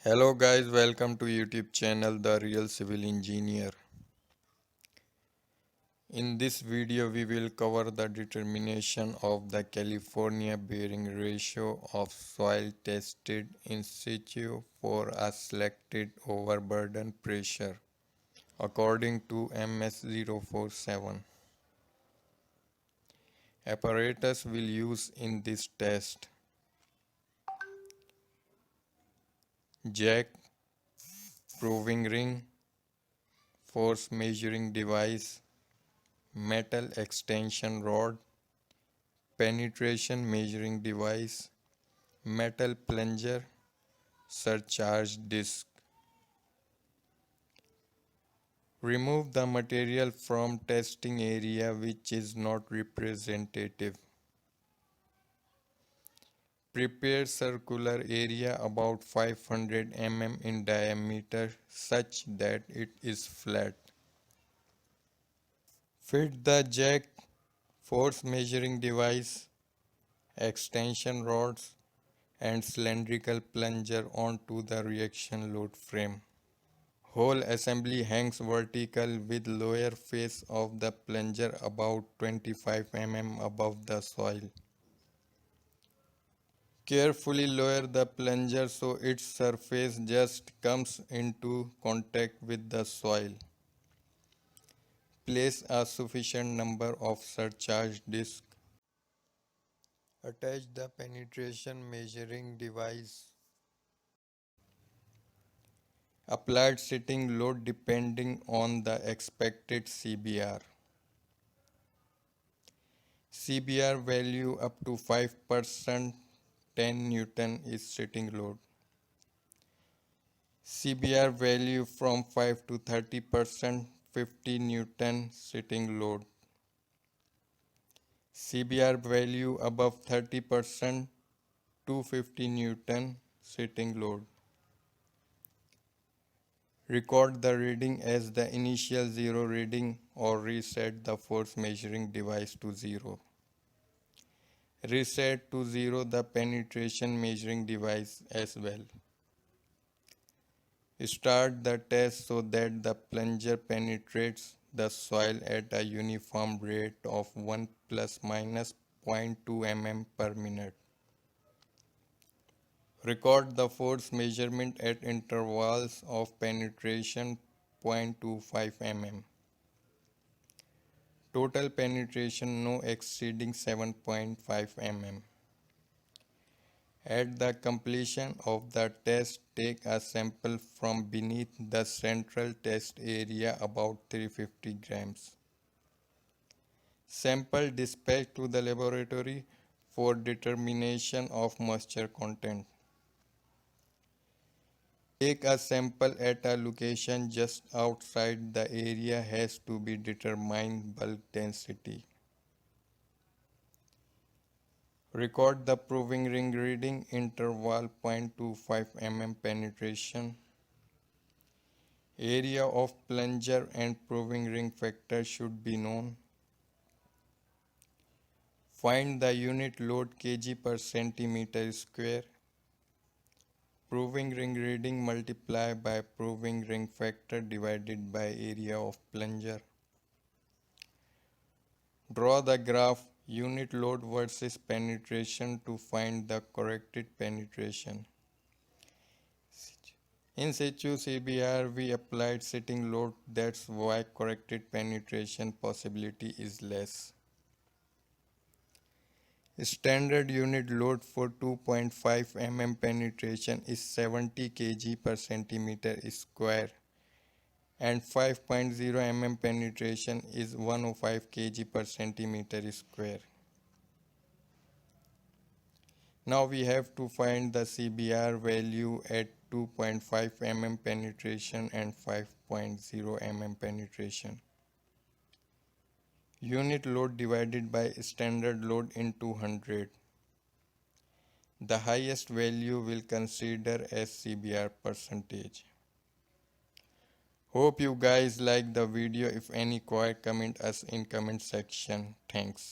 Hello guys, welcome to YouTube channel The Real Civil Engineer. In this video we will cover the determination of the California bearing ratio of soil tested in situ for a selected overburden pressure according to MS-047. Apparatus will use in this test: jack, proving ring, force measuring device, metal extension rod, penetration measuring device, metal plunger, surcharge disc. Remove the material from testing area which is not representative. Prepare circular area about 500 mm in diameter such that it is flat. Fit the jack, force measuring device, extension rods and cylindrical plunger onto the reaction load frame. Whole assembly hangs vertical with lower face of the plunger about 25 mm above the soil. Carefully lower the plunger so its surface just comes into contact with the soil. Place a sufficient number of surcharge discs. Attach the penetration measuring device. Applied setting load depending on the expected CBR. CBR value up to 5%, 10 Newton is setting load. CBR value from 5 to 30%, 50 Newton setting load. CBR value above 30%, 250 Newton setting load. Record the reading as the initial zero reading or reset the force measuring device to zero. Reset to zero the penetration measuring device as well. Start the test so that the plunger penetrates the soil at a uniform rate of 1 plus minus 0.2 mm per minute. Record the force measurement at intervals of penetration 0.25 mm. Total penetration no exceeding 7.5 mm. At the completion of the test, take a sample from beneath the central test area about 350 grams. Sample dispatched to the laboratory for determination of moisture content. Take a sample at a location just outside the area has to be determined bulk density. Record the proving ring reading interval 0.25 mm penetration. Area of plunger and proving ring factor should be known. Find the unit load kg per centimeter square. Proving ring reading multiplied by proving ring factor divided by area of plunger. Draw the graph unit load versus penetration to find the corrected penetration. In situ CBR we applied setting load, that's why corrected penetration possibility is less. Standard unit load for 2.5 mm penetration is 70 kg per centimeter square and 5.0 mm penetration is 105 kg per centimeter square. Now we have to find the CBR value at 2.5 mm penetration and 5.0 mm penetration. Unit load divided by standard load into 100. The highest value will consider as CBR percentage. Hope you guys like the video. If any query, comment us in comment section. Thanks.